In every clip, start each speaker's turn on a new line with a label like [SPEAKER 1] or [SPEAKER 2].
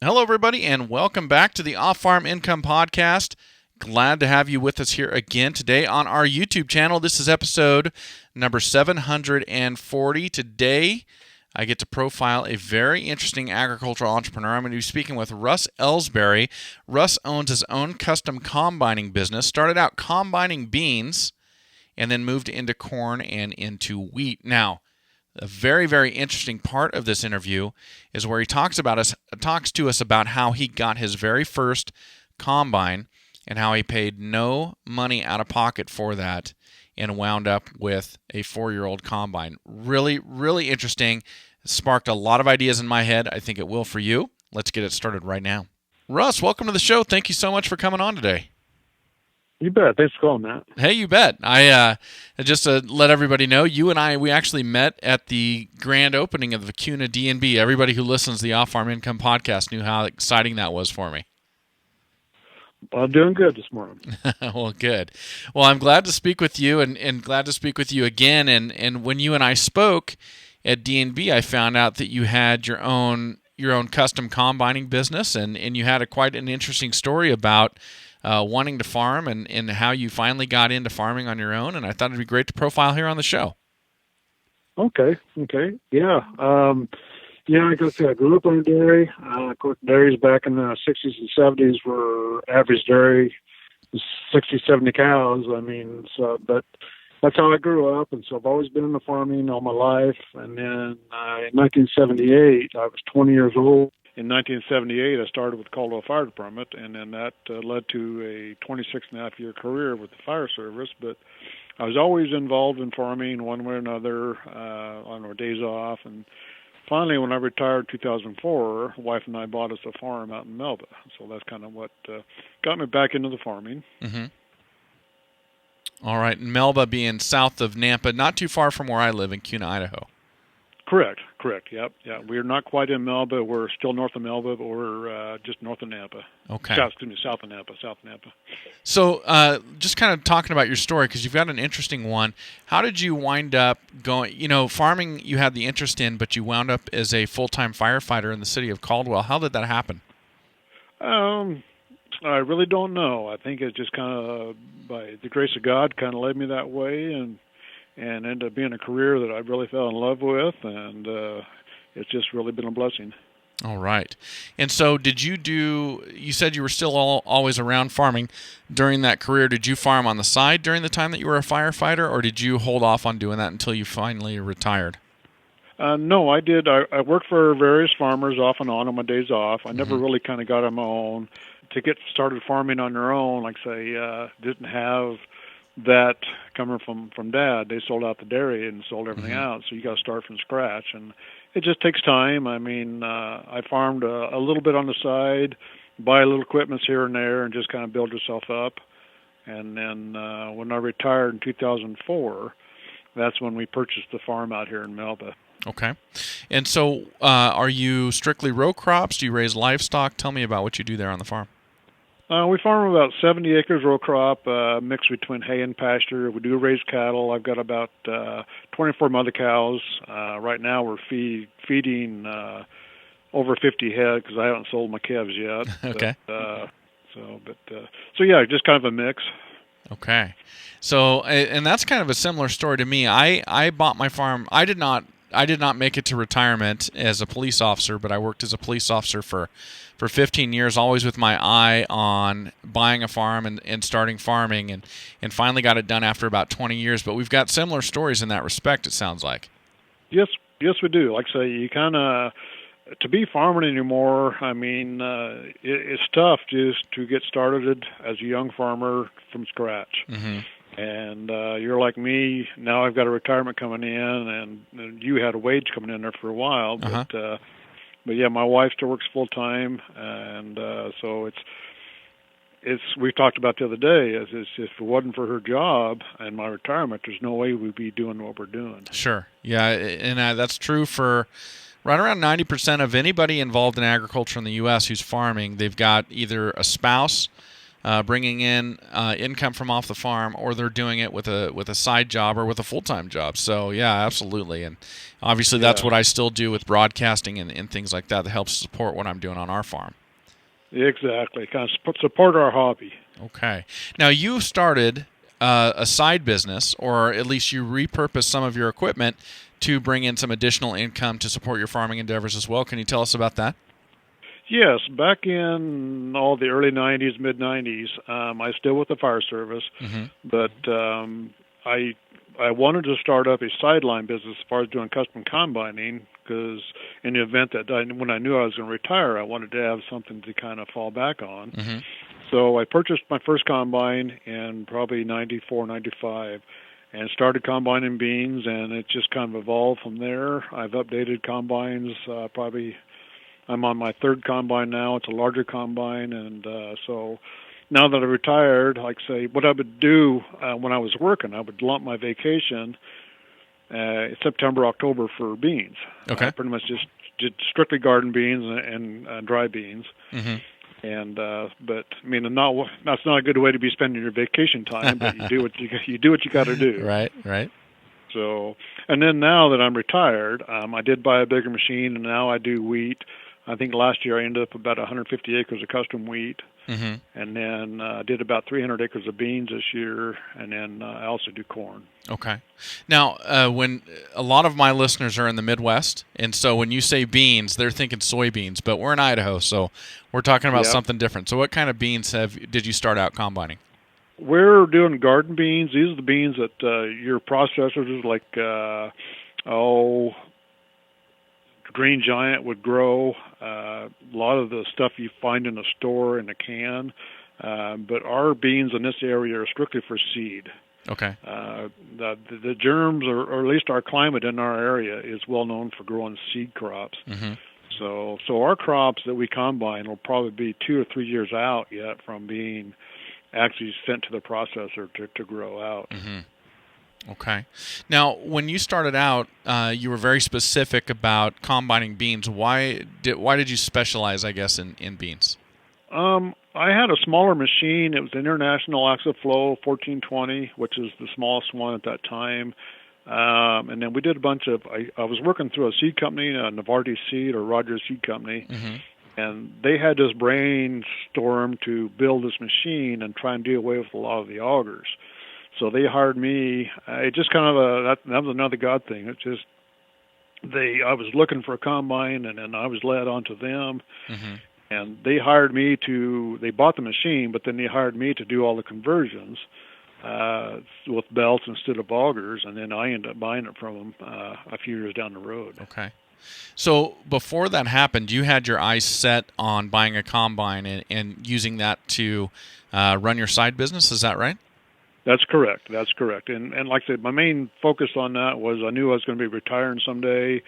[SPEAKER 1] Hello, everybody, and welcome back to the Off-Farm Income Podcast. Glad to have you with us here again today on our YouTube channel. This is episode number 740. Today, I get to profile a very interesting agricultural entrepreneur. I'm going to be speaking with Russ Elsberry. Russ owns his own custom combining business, started out combining beans, and then moved into corn and into wheat. Now, a very, very interesting part of this interview is where he talks to us about how he got his very first combine and how he paid no money out of pocket for that and wound up with a 4-year-old combine. Really, really interesting. Sparked a lot of ideas in my head. I think it will for you. Let's get it started right now. Russ, welcome to the show. Thank you so much for coming on today.
[SPEAKER 2] You bet. Thanks for calling, Matt.
[SPEAKER 1] Hey, you bet. I just to let everybody know, you and I, we actually met at the grand opening of the CUNA D&B. Everybody who listens to the Off-Farm Income Podcast knew how exciting that was for me.
[SPEAKER 2] Well, I'm doing good this morning.
[SPEAKER 1] Well, good. Well, I'm glad to speak with you and glad to speak with you again. And when you and I spoke at D&B, I found out that you had your own custom combining business, and you had quite an interesting story about wanting to farm and how you finally got into farming on your own, and I thought it'd be great to profile here on the show.
[SPEAKER 2] Okay. Yeah. I grew up on a dairy. Of course, dairies back in the 60s and 70s were average dairy, 60, 70 cows. But that's how I grew up, and so I've always been in the farming all my life. And then in 1978, I was 20 years old. In 1978, I started with Caldwell Fire Department, and then that led to a 26-and-a-half-year career with the fire service. But I was always involved in farming one way or another on our days off. And finally, when I retired in 2004, the wife and I bought us a farm out in Melba. So that's kind of what got me back into the farming.
[SPEAKER 1] Mm-hmm. All right, Melba being south of Nampa, not too far from where I live in Cuna, Idaho.
[SPEAKER 2] Correct. Yep. Yeah, we're not quite in Melba. We're still north of Melba, but we're just north of Nampa.
[SPEAKER 1] Okay.
[SPEAKER 2] South of Nampa.
[SPEAKER 1] So, just kind of talking about your story, because you've got an interesting one. How did you wind up going? Farming you had the interest in, but you wound up as a full-time firefighter in the city of Caldwell. How did that happen?
[SPEAKER 2] I really don't know. I think it just kind of, by the grace of God, kind of led me that way, and ended up being a career that I really fell in love with, and it's just really been a blessing.
[SPEAKER 1] All right. And so you said you were still always around farming during that career. Did you farm on the side during the time that you were a firefighter, or did you hold off on doing that until you finally retired?
[SPEAKER 2] No, I did. I worked for various farmers off and on my days off. I never really kind of got on my own. To get started farming on your own, like say, didn't have that coming from Dad. They sold out the dairy and sold everything out, so you got to start from scratch, and it just takes time. I farmed a little bit on the side, buy little equipments here and there, and just kind of build yourself up. And then when I retired in 2004, that's when we purchased the farm out here in Melba.
[SPEAKER 1] Okay. And so are you strictly row crops? Do you raise livestock? Tell me about what you do there on the farm.
[SPEAKER 2] We farm about 70 acres row crop, mixed between hay and pasture. We do raise cattle. I've got about 24 mother cows. Right now we're feeding over 50 head because I haven't sold my calves yet.
[SPEAKER 1] Okay.
[SPEAKER 2] So yeah, just kind of a mix.
[SPEAKER 1] Okay. So, and that's kind of a similar story to me. I bought my farm. I did not make it to retirement as a police officer, but I worked as a police officer for 15 years, always with my eye on buying a farm and starting farming, and finally got it done after about 20 years. But we've got similar stories in that respect, it sounds like.
[SPEAKER 2] Yes, we do. Like I say, you kind of, to be farming anymore, it's tough just to get started as a young farmer from scratch. Mm-hmm. And you're like me, now I've got a retirement coming in, and you had a wage coming in there for a while, but yeah, my wife still works full time, and so it's we talked about the other day. Is if it wasn't for her job and my retirement, there's no way we'd be doing what we're doing.
[SPEAKER 1] Sure, yeah, and that's true for right around 90% of anybody involved in agriculture in the U.S. who's farming. They've got either a spouse bringing in income from off the farm, or they're doing it with a side job or with a full-time job. So yeah, absolutely. And obviously that's what I still do with broadcasting and things like that helps support what I'm doing on our farm.
[SPEAKER 2] Exactly. Kind of support our hobby.
[SPEAKER 1] Okay. Now you started a side business, or at least you repurposed some of your equipment to bring in some additional income to support your farming endeavors as well. Can you tell us about that?
[SPEAKER 2] Yes, back in the early 90s, mid 90s, I still with the fire service, but I wanted to start up a sideline business as far as doing custom combining, because in the event that when I knew I was going to retire, I wanted to have something to kind of fall back on. So I purchased my first combine in probably 94, 95, and started combining beans, and it just kind of evolved from there. I've updated combines probably. I'm on my third combine now. It's a larger combine, and so now that I'm retired, like say, what I would do when I was working, I would lump my vacation September, October for beans.
[SPEAKER 1] Okay.
[SPEAKER 2] Pretty much just did strictly garden beans and dry beans. And but I mean, that's not a good way to be spending your vacation time. But you do what you got to do.
[SPEAKER 1] Right.
[SPEAKER 2] So, and then now that I'm retired, I did buy a bigger machine, and now I do wheat. I think last year I ended up about 150 acres of custom wheat, and then did about 300 acres of beans this year, and then I also do corn.
[SPEAKER 1] Okay. Now, when a lot of my listeners are in the Midwest, and so when you say beans, they're thinking soybeans, but we're in Idaho, so we're talking about something different. So what kind of beans did you start out combining?
[SPEAKER 2] We're doing garden beans. These are the beans that your processors like, Green Giant would grow. A lot of the stuff you find in a store in a can. But our beans in this area are strictly for seed.
[SPEAKER 1] Okay.
[SPEAKER 2] The germs, or at least our climate in our area, is well known for growing seed crops. So our crops that we combine will probably be 2 or 3 years out yet from being actually sent to the processor to grow out.
[SPEAKER 1] Okay. Now, when you started out, you were very specific about combining beans. Why did you specialize, I guess, in beans?
[SPEAKER 2] I had a smaller machine. It was an International Axoflow 1420, which is the smallest one at that time. And then we did a bunch of. I was working through a seed company, Novartis Seed or Rogers Seed Company. And they had this brainstorm to build this machine and try and do away with a lot of the augers. So they hired me. It just kind of that was another God thing. It's just I was looking for a combine, and then I was led onto them. And they hired me they bought the machine, but then they hired me to do all the conversions with belts instead of augers, and then I ended up buying it from them a few years down the road.
[SPEAKER 1] Okay. So before that happened, you had your eyes set on buying a combine and using that to run your side business. Is that right?
[SPEAKER 2] That's correct. And like I said, my main focus on that was I knew I was going to be retiring someday,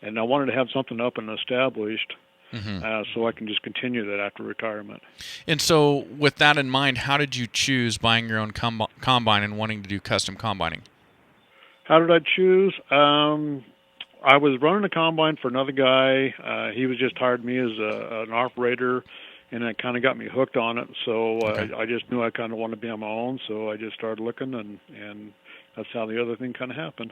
[SPEAKER 2] and I wanted to have something up and established so I can just continue that after retirement. And
[SPEAKER 1] so with that in mind, how did you choose buying your own combine and wanting to do custom combining?
[SPEAKER 2] How did I choose? I was running a combine for another guy. He was just hired me as an operator, and it kind of got me hooked on it. So I just knew I kind of wanted to be on my own, so I just started looking, and that's how the other thing kind of happened.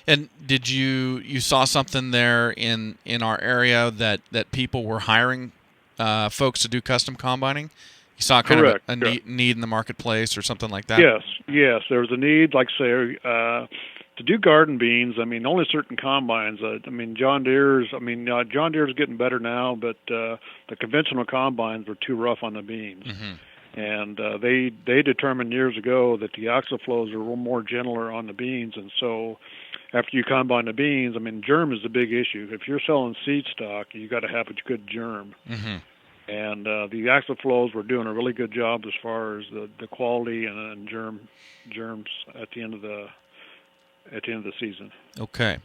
[SPEAKER 1] And did you saw something there in our area that people were hiring folks to do custom combining? You saw kind of a need in the marketplace or something like that?
[SPEAKER 2] Yes. There was a need, like say, to do garden beans. I mean, only certain combines. John Deere's getting better now, but the conventional combines were too rough on the beans. And they determined years ago that the Axoflows are a little more gentler on the beans, and so after you combine the beans, germ is the big issue. If you're selling seed stock, you got to have a good germ. And the Axoflows were doing a really good job as far as the quality and germs at the end of the season.
[SPEAKER 1] Okay.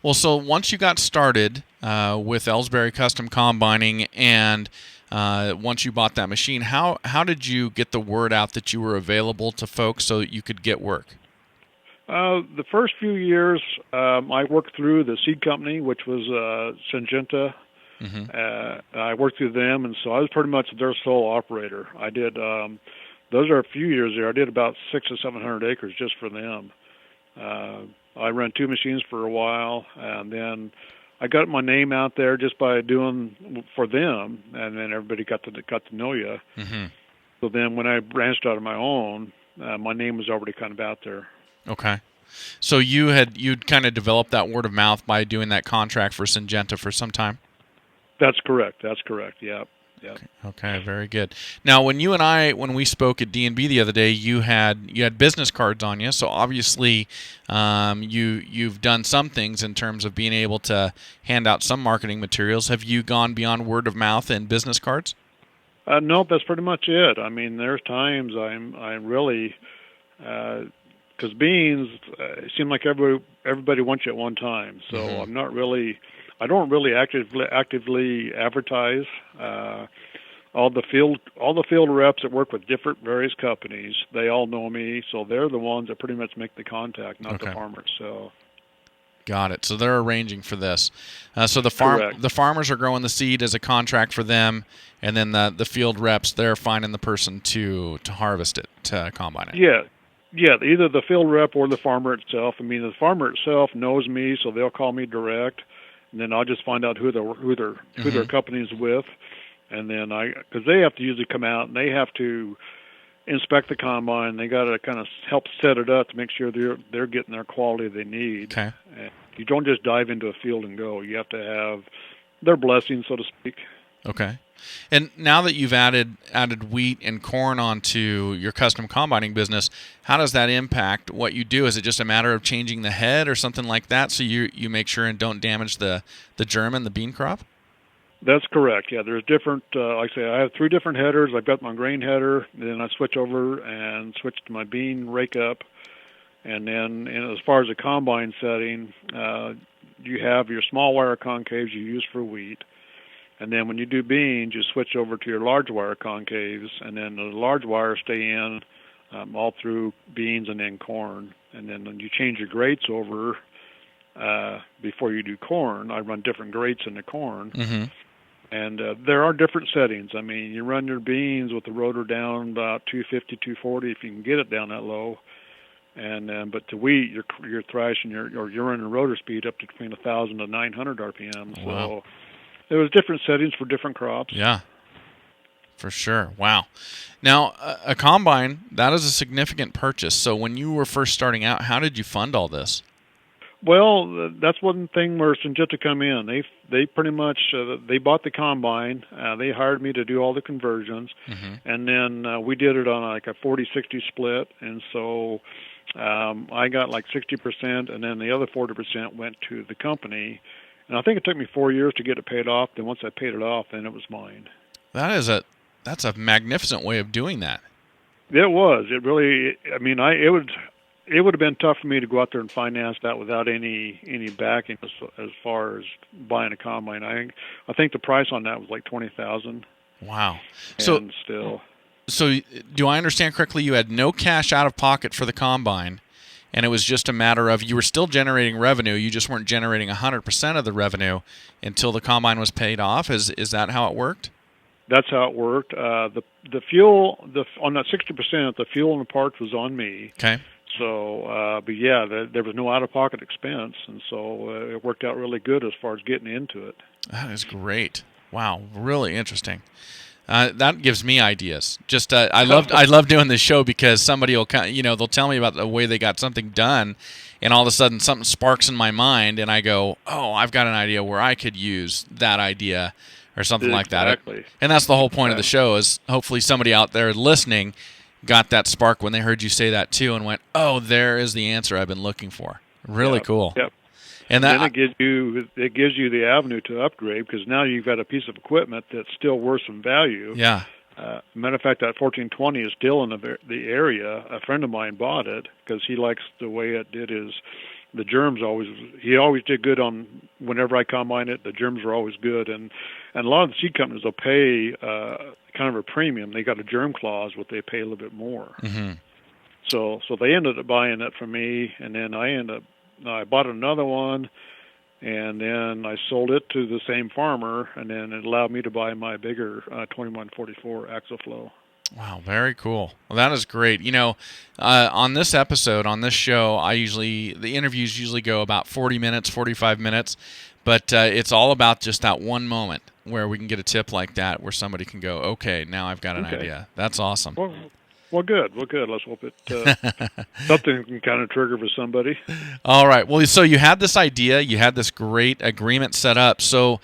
[SPEAKER 1] Well, so once you got started with Elsberry Custom Combining, and once you bought that machine, how did you get the word out that you were available to folks so that you could get work?
[SPEAKER 2] The first few years, I worked through the seed company, which was Syngenta, I worked through them, and so I was pretty much their sole operator. I did those are a few years there. I did about 600 to 700 acres just for them. I ran 2 machines for a while, and then I got my name out there just by doing for them, and then everybody got to know you. So then when I branched out on my own, my name was already kind of out there.
[SPEAKER 1] Okay. So you'd kind of developed that word of mouth by doing that contract for Syngenta for some time?
[SPEAKER 2] That's correct. Yeah.
[SPEAKER 1] Okay, very good. Now, when we spoke at D&B the other day, you had business cards on you. So obviously, you've done some things in terms of being able to hand out some marketing materials. Have you gone beyond word of mouth and business cards?
[SPEAKER 2] Nope, that's pretty much it. I mean, there's times I'm really because beans seem like everybody wants you at one time. So I don't really actively advertise. All the field reps that work with various companies, they all know me, so they're the ones that pretty much make the contact, not the farmer itself.
[SPEAKER 1] Got it. So they're arranging for this. So the farmers are growing the seed as a contract for them, and then the field reps, they're finding the person to harvest it, to combine it.
[SPEAKER 2] Yeah, either the field rep or the farmer itself. I mean, the farmer itself knows me, so they'll call me direct, and then I'll just find out who their company's with, and then because they have to usually come out and they have to inspect the combine. They got to kind of help set it up to make sure they're getting their quality they need.
[SPEAKER 1] Okay.
[SPEAKER 2] And you don't just dive into a field and go. You have to have their blessing, so to speak.
[SPEAKER 1] Okay. And now that you've added wheat and corn onto your custom combining business, how does that impact what you do? Is it just a matter of changing the head or something like that, so you make sure and don't damage the germ and the bean crop?
[SPEAKER 2] That's correct. Yeah, there's different. Like I say, I have 3 different headers. I've got my grain header, and then I switch over and switch to my bean rake up, and then as far as the combine setting, you have your small wire concaves you use for wheat. And then when you do beans, you switch over to your large wire concaves, and then the large wire stay in all through beans and then corn. And then when you change your grates over before you do corn, I run different grates in the corn. And there are different settings. I mean, you run your beans with the rotor down about 250, 240 if you can get it down that low. And but to wheat, you're thrashing you're running the rotor speed up to between 1,000 to 900 RPM.
[SPEAKER 1] Wow.
[SPEAKER 2] So there was different settings for different crops.
[SPEAKER 1] Yeah, for sure. Wow. Now, a combine, that is a significant purchase. So when you were first starting out, how did you fund all this?
[SPEAKER 2] Well, that's one thing where Syngenta come in. They pretty much they bought the combine. They hired me to do all the conversions, and then we did it on like a 40-60 split. And so I got like 60%, and then the other 40% went to the company. And I think it took me 4 years to get it paid off. Then once I paid it off, then it was mine.
[SPEAKER 1] That's a magnificent way of doing that.
[SPEAKER 2] It was. It really. I mean, it would have been tough for me to go out there and finance that without any backing as far as buying a combine. I think the price on that was like $20,000.
[SPEAKER 1] Wow.
[SPEAKER 2] And so
[SPEAKER 1] do I understand correctly? You had no cash out of pocket for the combine, and it was just a matter of you were still generating revenue. You just weren't generating 100% of the revenue until the combine was paid off. Is that how it worked?
[SPEAKER 2] That's how it worked. The fuel on that 60%, the fuel and the parts was on me.
[SPEAKER 1] Okay.
[SPEAKER 2] So, but yeah, there was no out-of-pocket expense, and so it worked out really good as far as getting into it.
[SPEAKER 1] That is great. Wow, really interesting. That gives me ideas. Just I love doing this show because somebody will they'll tell me about the way they got something done, and all of a sudden something sparks in my mind, and I go, oh, I've got an idea where I could use that idea or something like that.
[SPEAKER 2] Exactly.
[SPEAKER 1] And that's the whole point of the show is hopefully somebody out there listening got that spark when they heard you say that too and went, oh, there is the answer I've been looking for. Really cool.
[SPEAKER 2] Yep.
[SPEAKER 1] And
[SPEAKER 2] then it gives you the avenue to upgrade because now you've got a piece of equipment that's still worth some value.
[SPEAKER 1] Yeah.
[SPEAKER 2] Matter of fact, that 1420 is still in the area. A friend of mine bought it because he likes the way it did the germs he always did good on whenever I combine it. The germs were always good, and a lot of the seed companies will pay kind of a premium. They got a germ clause, but they pay a little bit more. So they ended up buying it from me, and then I bought another one, and then I sold it to the same farmer, and then it allowed me to buy my bigger 2144 axle flow.
[SPEAKER 1] Wow, very cool. Well, that is great. On this episode, on this show, the interviews usually go about 40 minutes, 45 minutes, but it's all about just that one moment where we can get a tip like that where somebody can go, okay, now I've got an idea. That's awesome.
[SPEAKER 2] Well, good. Let's hope something can kind of trigger for somebody.
[SPEAKER 1] All right. Well, so you had this idea. You had this great agreement set up. So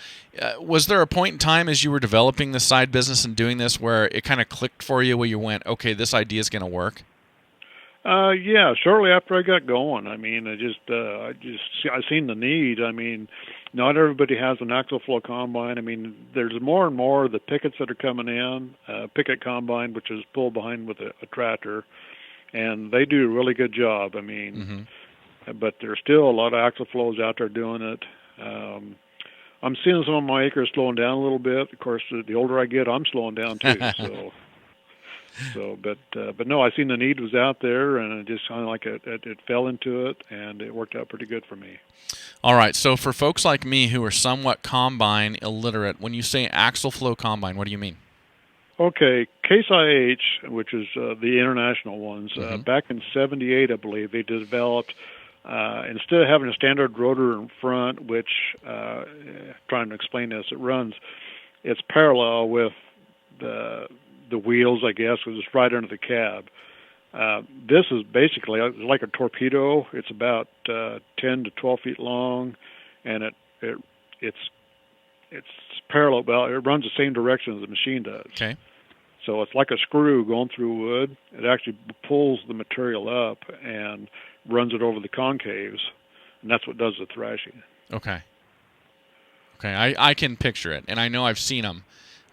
[SPEAKER 1] was there a point in time as you were developing this side business and doing this where it kind of clicked for you, where you went, okay, this idea is going to work?
[SPEAKER 2] Yeah, shortly after I got going. I mean, I seen the need. I mean, not everybody has an axle flow combine. I mean, there's more and more of the pickets that are coming in, picket combine, which is pulled behind with a tractor, and they do a really good job. I mean, but there's still a lot of axle flows out there doing it. I'm seeing some of my acres slowing down a little bit. Of course, the older I get, I'm slowing down too. But no, I seen the need was out there, and it just kind of like it fell into it, and it worked out pretty good for me.
[SPEAKER 1] All right. So for folks like me who are somewhat combine illiterate, when you say axle flow combine, what do you mean?
[SPEAKER 2] Okay, Case IH, which is the international ones, back in '78, I believe, they developed, instead of having a standard rotor in front, which, trying to explain this, it's parallel with the wheels, I guess, was just right under the cab. This is basically like a torpedo. It's about 10 to 12 feet long, and it's parallel. Well, it runs the same direction as the machine does.
[SPEAKER 1] Okay.
[SPEAKER 2] So it's like a screw going through wood. It actually pulls the material up and runs it over the concaves, and that's what does the thrashing.
[SPEAKER 1] Okay. I can picture it, and I know I've seen them.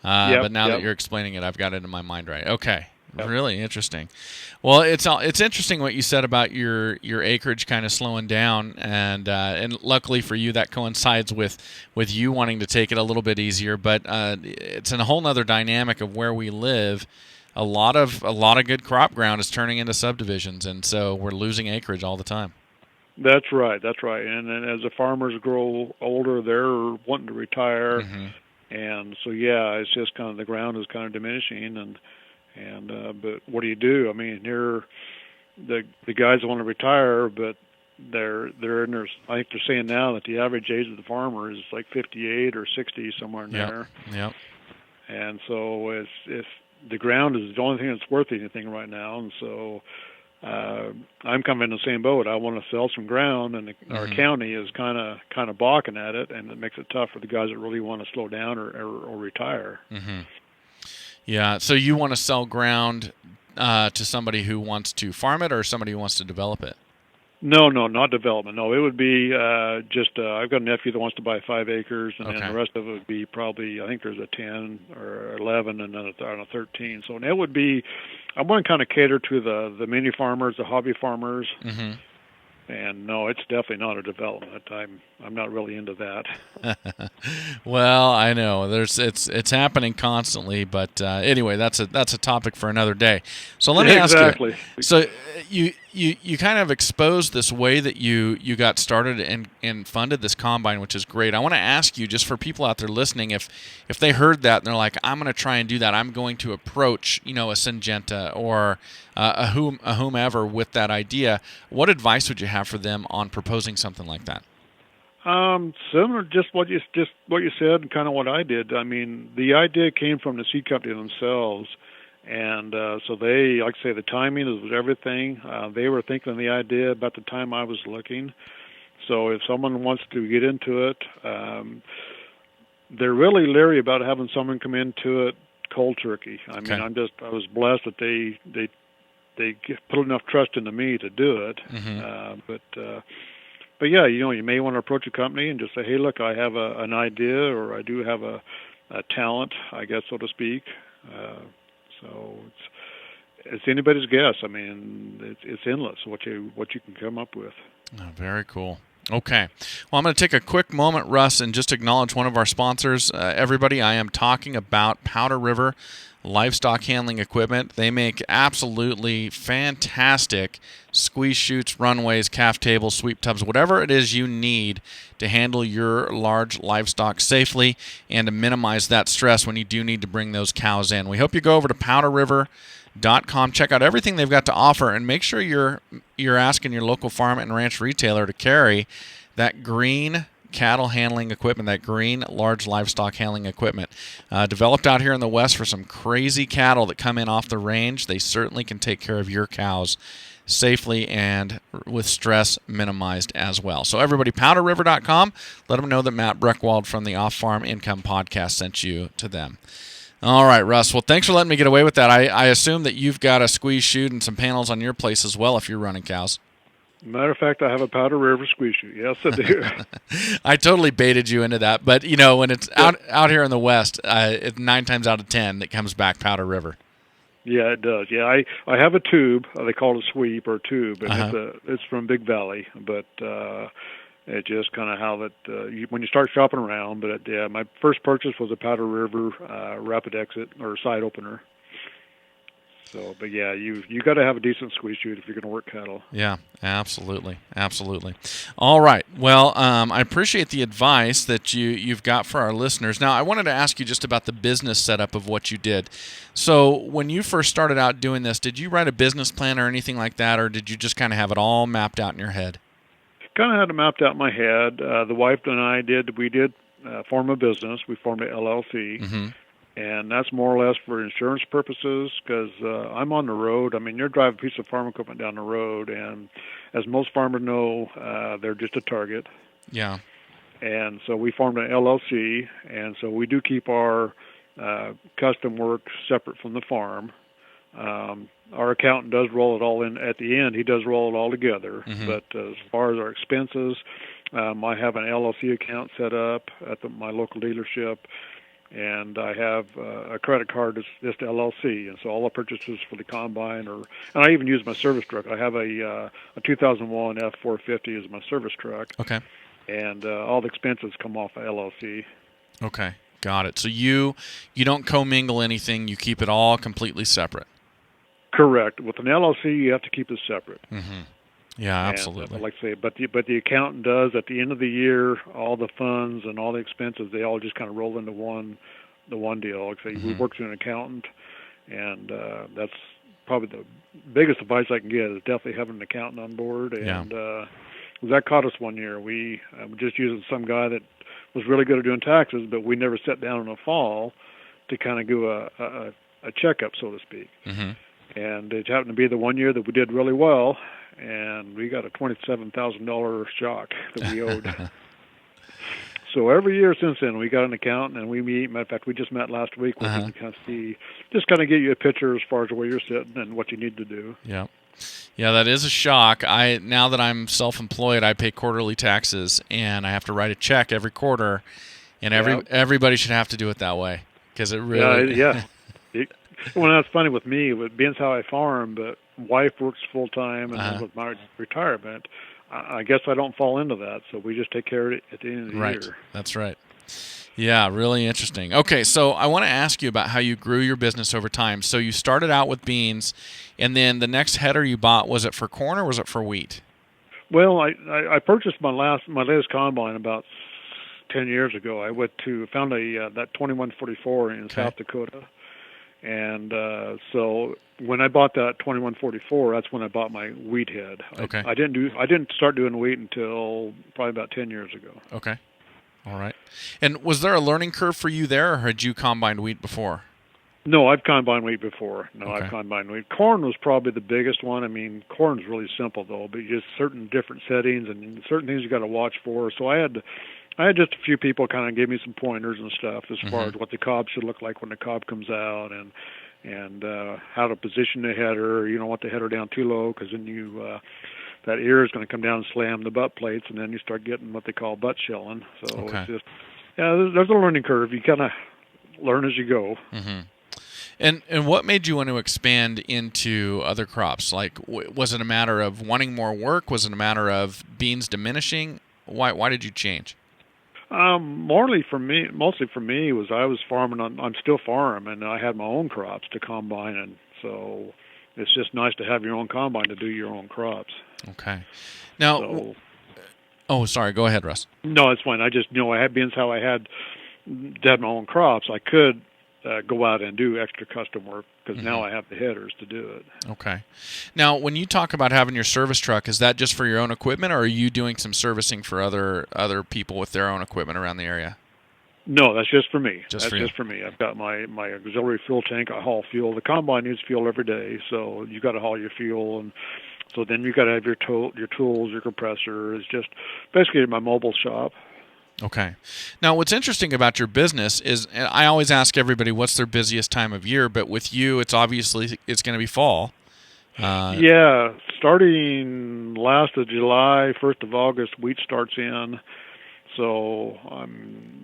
[SPEAKER 1] But now that you're explaining it, I've got it in my mind right. Okay. Yep. Really interesting. Well, it's interesting what you said about your acreage kind of slowing down, and luckily for you, that coincides with you wanting to take it a little bit easier. But it's in a whole other dynamic of where we live. A lot of good crop ground is turning into subdivisions, and so we're losing acreage all the time.
[SPEAKER 2] That's right. And then as the farmers grow older, they're wanting to retire. And so, it's just kind of the ground is kind of diminishing, and but what do you do? I mean, here the guys want to retire, but they're in their. I think they're saying now that the average age of the farmer is like 58 or 60, somewhere in there.
[SPEAKER 1] Yep.
[SPEAKER 2] And so it's the ground is the only thing that's worth anything right now, and so. I'm kind of in the same boat. I want to sell some ground, and our county is kind of balking at it, and it makes it tough for the guys that really want to slow down or retire.
[SPEAKER 1] Yeah. So you want to sell ground to somebody who wants to farm it, or somebody who wants to develop it?
[SPEAKER 2] No, not development. No, it would be just. I've got a nephew that wants to buy 5 acres, and then the rest of it would be probably. I think there's a 10 or 11, and then a 13. So it would be. I want to kind of cater to the mini farmers, the hobby farmers, and no, it's definitely not a development. I'm not really into that.
[SPEAKER 1] Well, I know it's happening constantly, but anyway, that's a topic for another day. So let me ask you. So you kind of exposed this way that you got started and funded this combine, which is great. I want to ask you, just for people out there listening, if they heard that and they're like, I'm going to try and do that. I'm going to approach a Syngenta or a whomever with that idea. What advice would you have for them on proposing something like that?
[SPEAKER 2] Similar, just what you said, and kind of what I did. I mean, the idea came from the seed company themselves, and so they, like I say, the timing was everything. They were thinking of the idea about the time I was looking. So if someone wants to get into it, they're really leery about having someone come into it cold turkey. I mean, I was blessed that they put enough trust into me to do it. But yeah, you may want to approach a company and just say, hey, look, I have an idea, or I do have a talent, I guess, so to speak. So it's anybody's guess. I mean, it's endless what you can come up with.
[SPEAKER 1] Oh, very cool. Okay. Well, I'm going to take a quick moment, Russ, and just acknowledge one of our sponsors. Everybody, I am talking about Powder River Livestock Handling Equipment. They make absolutely fantastic squeeze chutes, runways, calf tables, sweep tubs, whatever it is you need to handle your large livestock safely and to minimize that stress when you do need to bring those cows in. We hope you go over to PowderRiver.com, check out everything they've got to offer, and make sure you're asking your local farm and ranch retailer to carry that green cattle handling equipment, that green large livestock handling equipment. Developed out here in the West for some crazy cattle that come in off the range. They certainly can take care of your cows safely and with stress minimized as well. So everybody, PowderRiver.com, let them know that Matt Breckwald from the Off Farm Income Podcast sent you to them. All right, Russ. Well, thanks for letting me get away with that. I assume that you've got a squeeze chute and some panels on your place as well if you're running cows.
[SPEAKER 2] Matter of fact, I have a Powder River squeeze chute. Yes, I do.
[SPEAKER 1] I totally baited you into that. But, when it's out here in the West, it's 9 times out of 10 that comes back Powder River.
[SPEAKER 2] Yeah, it does. Yeah, I have a tube. They call it a sweep or a tube, and it's from Big Valley. But it's just kind of how that when you start shopping around. But yeah, my first purchase was a Powder River rapid exit or side opener. So, but yeah, you got to have a decent squeeze chute if you're going to work cattle.
[SPEAKER 1] Yeah, absolutely. All right. Well, I appreciate the advice that you've got for our listeners. Now, I wanted to ask you just about the business setup of what you did. So, when you first started out doing this, did you write a business plan or anything like that, or did you just kind of have it all mapped out in your head?
[SPEAKER 2] Kind of had it mapped out in my head. The wife and I did form a business. We formed an LLC. Mm-hmm. And that's more or less for insurance purposes because I'm on the road. I mean, you're driving a piece of farm equipment down the road, and as most farmers know, they're just a target.
[SPEAKER 1] Yeah.
[SPEAKER 2] And so we formed an LLC, and so we do keep our custom work separate from the farm. Our accountant does roll it all in at the end. He does roll it all together. Mm-hmm. But as far as our expenses, I have an LLC account set up at my local dealership. And I have a credit card that's just LLC, and so all the purchases for the combine, and I even use my service truck. I have a 2001 F450 as my service truck.
[SPEAKER 1] Okay.
[SPEAKER 2] And all the expenses come off of LLC.
[SPEAKER 1] Okay, got it. So you don't commingle anything; you keep it all completely separate.
[SPEAKER 2] Correct. With an LLC, you have to keep it separate.
[SPEAKER 1] Mm-hmm. Yeah, absolutely.
[SPEAKER 2] And, like I say, but the accountant does at the end of the year, all the funds and all the expenses, they all just kind of roll into the one deal. Like I say, we work through an accountant, and that's probably the biggest advice I can get is definitely having an accountant on board. And that caught us one year. We were just using some guy that was really good at doing taxes, but we never sat down in the fall to kind of do a checkup, so to speak. Mm-hmm. And it happened to be the one year that we did really well, and we got a $27,000 shock that we owed. So every year since then, we got an accountant, and we meet. Matter of fact, we just met last week where we can kind of see, just kind of get you a picture as far as where you're sitting and what you need to do.
[SPEAKER 1] Yeah. Yeah, that is a shock. Now that I'm self-employed, I pay quarterly taxes, and I have to write a check every quarter, and everybody should have to do it that way because it really...
[SPEAKER 2] Yeah. Well, that's funny with me. With being how I farm, but wife works full time, and with my retirement, I guess I don't fall into that. So we just take care of it at the end of the year.
[SPEAKER 1] Right. That's right. Yeah, really interesting. Okay, so I want to ask you about how you grew your business over time. So you started out with beans, and then the next header you bought, was it for corn or was it for wheat?
[SPEAKER 2] Well, I purchased my latest combine about 10 years ago. I found that 2144 in South Dakota. And so when I bought that 2144, that's when I bought my wheat head.
[SPEAKER 1] Okay.
[SPEAKER 2] I didn't start doing wheat until probably about 10 years ago.
[SPEAKER 1] Okay. All right. And was there a learning curve for you there, or had you combined wheat before?
[SPEAKER 2] No, I've combined wheat before.
[SPEAKER 1] Okay.
[SPEAKER 2] I've combined wheat. Corn was probably the biggest one. I mean, corn's really simple though, but just certain different settings and certain things you got to watch for. So I had just a few people kind of give me some pointers and stuff as far as what the cob should look like when the cob comes out, and how to position the header. You don't want the header down too low because then that ear is going to come down and slam the butt plates, and then you start getting what they call butt shelling. So it's just there's a learning curve. You kind of learn as you go.
[SPEAKER 1] Mm-hmm. And what made you want to expand into other crops? Like, was it a matter of wanting more work? Was it a matter of beans diminishing? Why did you change?
[SPEAKER 2] Mostly for me was I was farming I'm still farming, and I had my own crops to combine, and so it's just nice to have your own combine to do your own crops.
[SPEAKER 1] Okay. Now, oh, sorry. Go ahead, Russ.
[SPEAKER 2] No, it's fine. I just, I had being how I had my own crops, I could go out and do extra custom work because now I have the headers to do it.
[SPEAKER 1] Okay. Now, when you talk about having your service truck, is that just for your own equipment, or are you doing some servicing for other people with their own equipment around the area?
[SPEAKER 2] No, that's just for me.
[SPEAKER 1] Just for me.
[SPEAKER 2] I've got my auxiliary fuel tank. I haul fuel. The combine needs fuel every day, so you got to haul your fuel, and so then you got to have your tools, your compressor. It's just basically my mobile shop.
[SPEAKER 1] Okay. Now, what's interesting about your business is, and I always ask everybody what's their busiest time of year, but with you, it's going to be fall.
[SPEAKER 2] Yeah, starting last of July, 1st of August, wheat starts in. So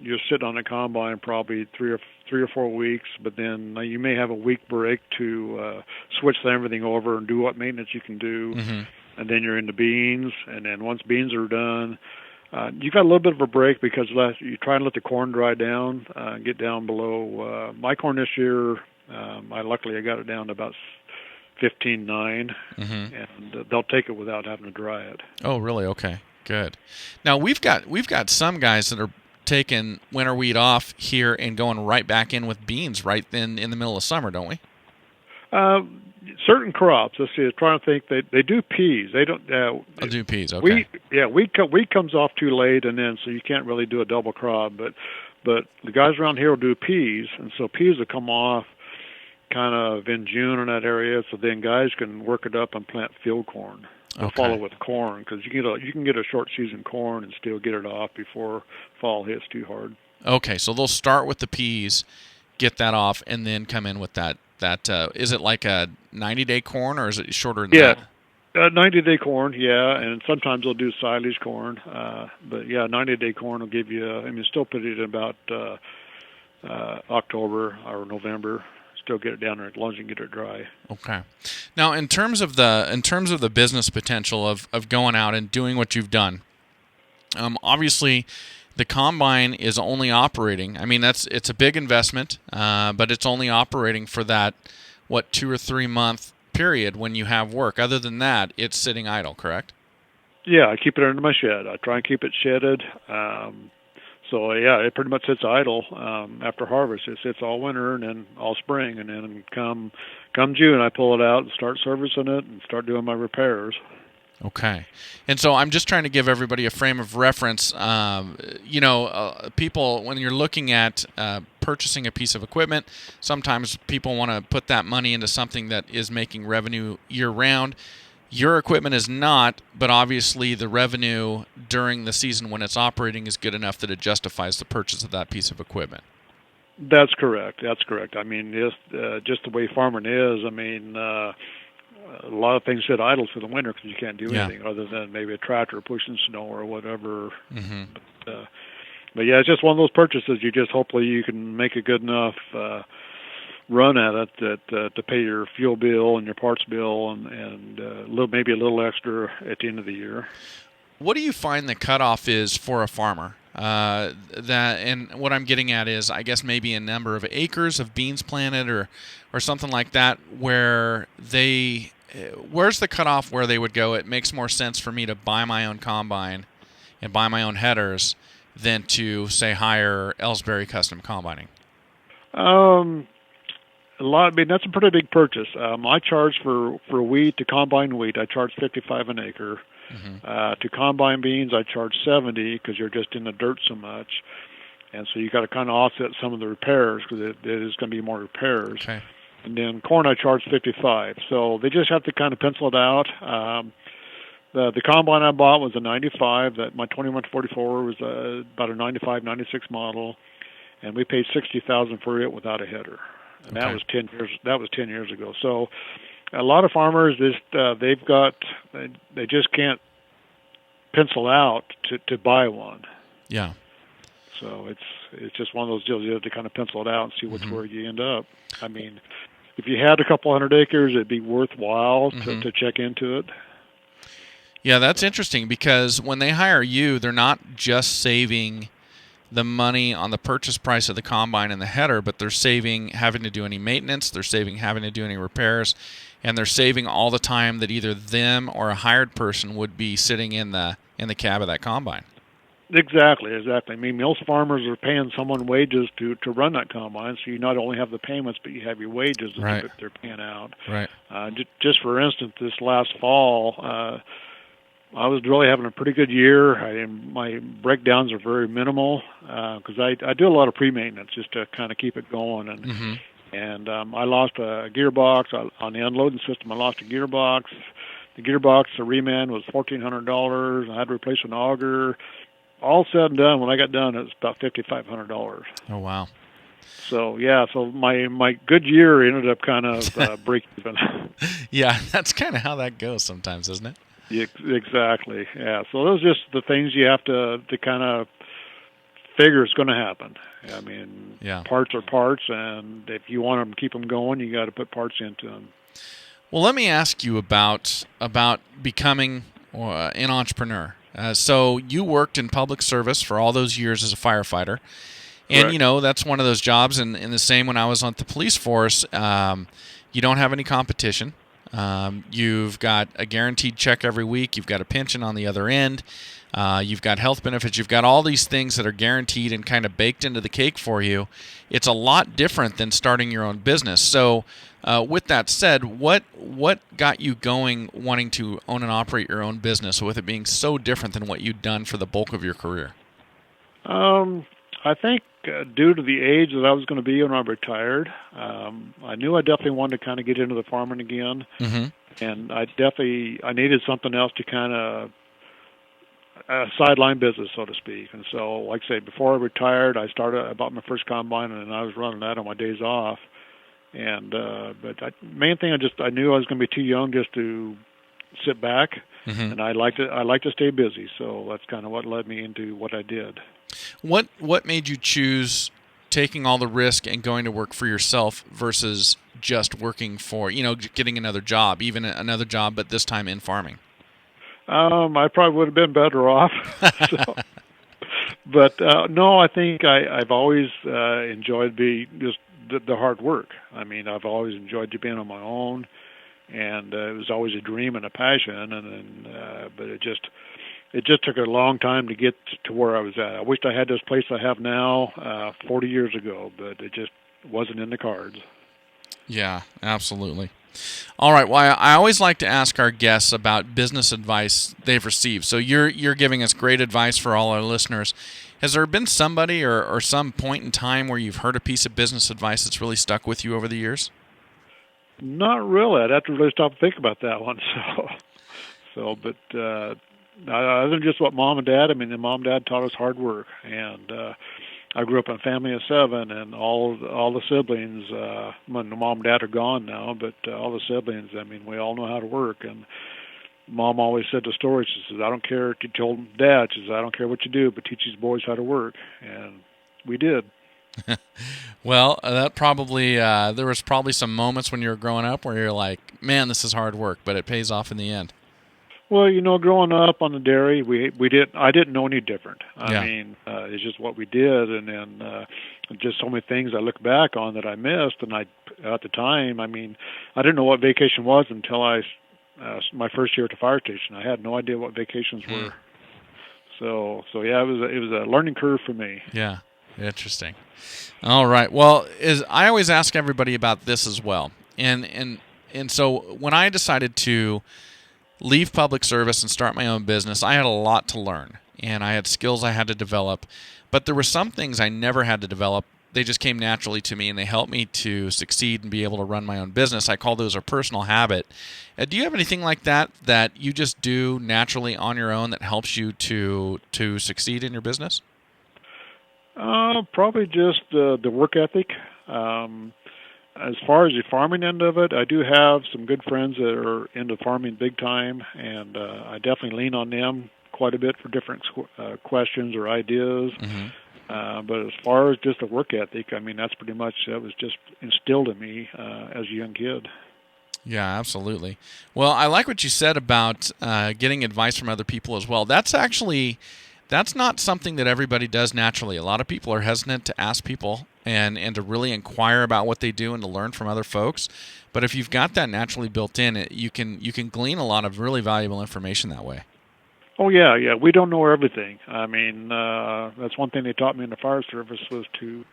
[SPEAKER 2] you're sitting on a combine probably three or 4 weeks, but then you may have a week break to switch everything over and do what maintenance you can do, and then you're into beans, and then once beans are done, you got a little bit of a break because you try and let the corn dry down, get down below. My corn this year, luckily I got it down to about 15.9, and they'll take it without having to dry it.
[SPEAKER 1] Oh, really? Okay. Good. Now we've got some guys that are taking winter wheat off here and going right back in with beans right in the middle of summer, don't we?
[SPEAKER 2] Certain crops. Let's see. I'm trying to think. They do peas. They don't.
[SPEAKER 1] They'll do peas. Okay.
[SPEAKER 2] Wheat comes off too late, and then so you can't really do a double crop. But the guys around here will do peas, and so peas will come off kind of in June in that area. So then guys can work it up and plant field corn. Follow with corn because you can get a short season corn and still get it off before fall hits too hard.
[SPEAKER 1] Okay, so they'll start with the peas, get that off, and then come in with that. Is it like a 90-day corn or is it shorter than that?
[SPEAKER 2] 90-day corn, yeah, and sometimes they'll do silage corn. But yeah, 90-day corn will give you. Still put it in about October or November. Still get it down there as long as you can get it dry.
[SPEAKER 1] Okay. Now, in terms of the business potential of going out and doing what you've done, obviously, the combine is only operating. It's a big investment, but it's only operating for that 2 or 3 month period when you have work. Other than that, it's sitting idle. Correct?
[SPEAKER 2] Yeah, I keep it under my shed. I try and keep it shedded. So yeah, it pretty much sits idle after harvest. It sits all winter and then all spring, and then come June, I pull it out and start servicing it and start doing my repairs.
[SPEAKER 1] Okay, and so I'm just trying to give everybody a frame of reference. People, when you're looking at purchasing a piece of equipment, sometimes people want to put that money into something that is making revenue year-round. Your equipment is not, but obviously the revenue during the season when it's operating is good enough that it justifies the purchase of that piece of equipment.
[SPEAKER 2] That's correct. Just the way farming is. A lot of things sit idle for the winter because you can't do anything other than maybe a tractor pushing snow or whatever. But yeah, it's just one of those purchases. Hopefully you can make a good enough run at it that to pay your fuel bill and your parts bill and maybe a little extra at the end of the year.
[SPEAKER 1] What do you find the cutoff is for a farmer? And what I'm getting at is, I guess maybe a number of acres of beans planted or something like that, where's the cutoff where they would go, it makes more sense for me to buy my own combine and buy my own headers than to, say, hire Elsberry Custom Combining?
[SPEAKER 2] That's a pretty big purchase. I charge for wheat, to combine wheat, I charge $55 an acre. To combine beans, I charge $70 because you're just in the dirt so much, and so you got to kind of offset some of the repairs because it is going to be more repairs. Okay. And then corn, I charge $55. So they just have to kind of pencil it out. The combine I bought was a 95. That my 2144 was about a 95, 96 model, and we paid $60,000 for it without a header. And that was 10 years. That was 10 years ago. So, a lot of farmers they just can't pencil out to buy one.
[SPEAKER 1] Yeah.
[SPEAKER 2] So it's just one of those deals. You have to kind of pencil it out and see where you end up. If you had a couple hundred acres, it'd be worthwhile to check into it.
[SPEAKER 1] Yeah, that's interesting because when they hire you, they're not just saving the money on the purchase price of the combine and the header, but they're saving having to do any maintenance, they're saving having to do any repairs, and they're saving all the time that either them or a hired person would be sitting in the cab of that combine.
[SPEAKER 2] Exactly. I mean, most farmers are paying someone wages to run that combine, so you not only have the payments, but you have your wages that they're paying out.
[SPEAKER 1] Right.
[SPEAKER 2] Just for instance, this last fall, I was really having a pretty good year. My breakdowns are very minimal because I do a lot of pre-maintenance just to kind of keep it going. And I lost a gearbox on the unloading system. I lost a gearbox. The gearbox, the reman was $1,400. I had to replace an auger. All said and done, when I got done, it was about $5,500.
[SPEAKER 1] Oh, wow.
[SPEAKER 2] So my good year ended up kind of break even.
[SPEAKER 1] Yeah, that's kind of how that goes sometimes, isn't it?
[SPEAKER 2] Exactly. Yeah. So those are just the things you have to kind of figure is going to happen. I mean, parts are parts, and if you want them to keep them going, you got to put parts into them.
[SPEAKER 1] Well, let me ask you about becoming an entrepreneur. So you worked in public service for all those years as a firefighter, and
[SPEAKER 2] Correct.
[SPEAKER 1] that's one of those jobs. And the same when I was on the police force, you don't have any competition. You've got a guaranteed check every week. You've got a pension on the other end. You've got health benefits. You've got all these things that are guaranteed and kind of baked into the cake for you. It's a lot different than starting your own business. So with that said, what got you going wanting to own and operate your own business with it being so different than what you'd done for the bulk of your career?
[SPEAKER 2] I think due to the age that I was going to be when I retired, I knew I definitely wanted to kind of get into the farming again, and I needed something else to kind of sideline business, so to speak. And so, like I say, before I retired, I bought my first combine, and I was running that on my days off. And main thing, I knew I was going to be too young just to sit back, and I like to stay busy. So that's kind of what led me into what I did.
[SPEAKER 1] What made you choose taking all the risk and going to work for yourself versus just working for, getting another job, even another job, but this time in farming?
[SPEAKER 2] I probably would have been better off. But no, I think I've always enjoyed the hard work. I mean, I've always enjoyed being on my own, and it was always a dream and a passion. But it just took a long time to get to where I was at. I wished I had this place I have now 40 years ago, but it just wasn't in the cards.
[SPEAKER 1] Yeah, absolutely. All right. Well, I always like to ask our guests about business advice they've received. So you're giving us great advice for all our listeners. Has there been somebody or some point in time where you've heard a piece of business advice that's really stuck with you over the years?
[SPEAKER 2] Not really. I'd have to really stop and think about that one. But other than just what mom and dad, the mom and dad taught us hard work, and I grew up in a family of 7, and all the siblings, when the mom and dad are gone now, but all the siblings, we all know how to work. And Mom always said the story, she says, I don't care, she told Dad, she says, I don't care what you do, but teach these boys how to work. And we did.
[SPEAKER 1] Well, that probably, there was probably some moments when you were growing up where you're like, man, this is hard work, but it pays off in the end.
[SPEAKER 2] Well, growing up on the dairy, I didn't know any different. It's just what we did, and then just so many things I look back on that I missed. And at the time, I didn't know what vacation was until my first year at the fire station. I had no idea what vacations were. So yeah, it was a learning curve for me.
[SPEAKER 1] Yeah, interesting. All right. Well, I always ask everybody about this as well, and so when I decided to leave public service and start my own business, I had a lot to learn, and I had skills I had to develop, but there were some things I never had to develop. They just came naturally to me, and they helped me to succeed and be able to run my own business. I call those a personal habit. Do you have anything like that you just do naturally on your own that helps you to succeed in your business?
[SPEAKER 2] Probably just the work ethic. As far as the farming end of it, I do have some good friends that are into farming big time, and I definitely lean on them quite a bit for different questions or ideas. But as far as just the work ethic, that's pretty much, that was just instilled in me as a young kid.
[SPEAKER 1] Yeah, absolutely. Well, I like what you said about getting advice from other people as well. That's That's not something that everybody does naturally. A lot of people are hesitant to ask people and to really inquire about what they do and to learn from other folks. But if you've got that naturally built in, you can glean a lot of really valuable information that way.
[SPEAKER 2] Oh yeah. We don't know everything. I mean, that's one thing they taught me in the fire service was to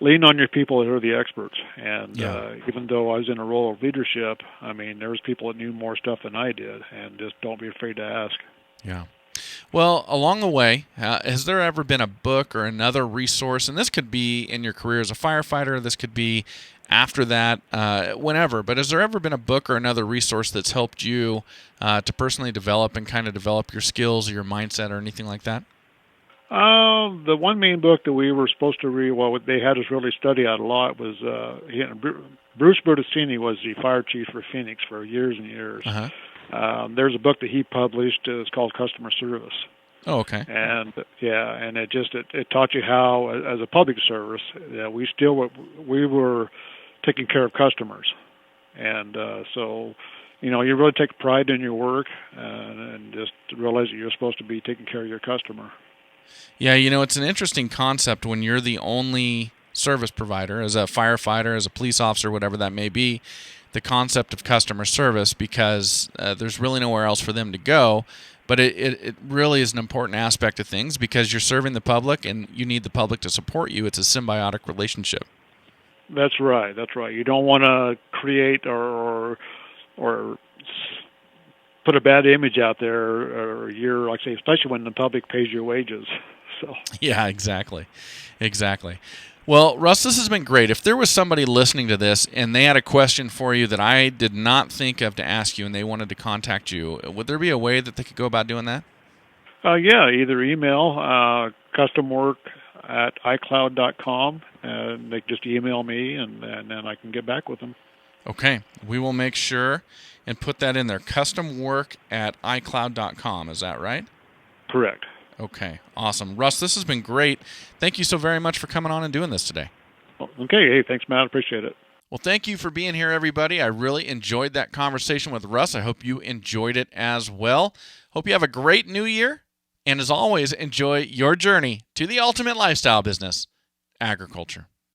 [SPEAKER 2] lean on your people who are the experts. And even though I was in a role of leadership, I mean, there was people that knew more stuff than I did, and just don't be afraid to ask.
[SPEAKER 1] Yeah. Well, along the way, has there ever been a book or another resource, and this could be in your career as a firefighter, this could be after that, whenever, but has there ever been a book or another resource that's helped you to personally develop and kind of develop your skills or your mindset or anything like that?
[SPEAKER 2] The one main book that we were supposed to read, well, they had us really study out a lot, was Bruce Bertassini was the fire chief for Phoenix for years and years.
[SPEAKER 1] Uh-huh.
[SPEAKER 2] There's a book that he published. It's called Customer Service.
[SPEAKER 1] Oh, okay.
[SPEAKER 2] And it taught you how, as a public service, we were taking care of customers, and so you really take pride in your work and just realize that you're supposed to be taking care of your customer.
[SPEAKER 1] Yeah, it's an interesting concept when you're the only service provider, as a firefighter, as a police officer, whatever that may be, the concept of customer service, because there's really nowhere else for them to go. But it really is an important aspect of things because you're serving the public and you need the public to support you. It's a symbiotic relationship.
[SPEAKER 2] That's right. You don't want to create or put a bad image out there, or you're, like I say, especially when the public pays your wages. So. Yeah,
[SPEAKER 1] exactly. Well, Russ, this has been great. If there was somebody listening to this and they had a question for you that I did not think of to ask you and they wanted to contact you, would there be a way that they could go about doing that?
[SPEAKER 2] Either email customwork@icloud.com, and they can just email me, and then I can get back with them.
[SPEAKER 1] Okay. We will make sure and put that in there, customwork@icloud.com. Is that right?
[SPEAKER 2] Correct.
[SPEAKER 1] Okay, awesome. Russ, this has been great. Thank you so very much for coming on and doing this today.
[SPEAKER 2] Okay, hey, thanks, Matt. Appreciate it.
[SPEAKER 1] Well, thank you for being here, everybody. I really enjoyed that conversation with Russ. I hope you enjoyed it as well. Hope you have a great new year. And as always, enjoy your journey to the ultimate lifestyle business, agriculture.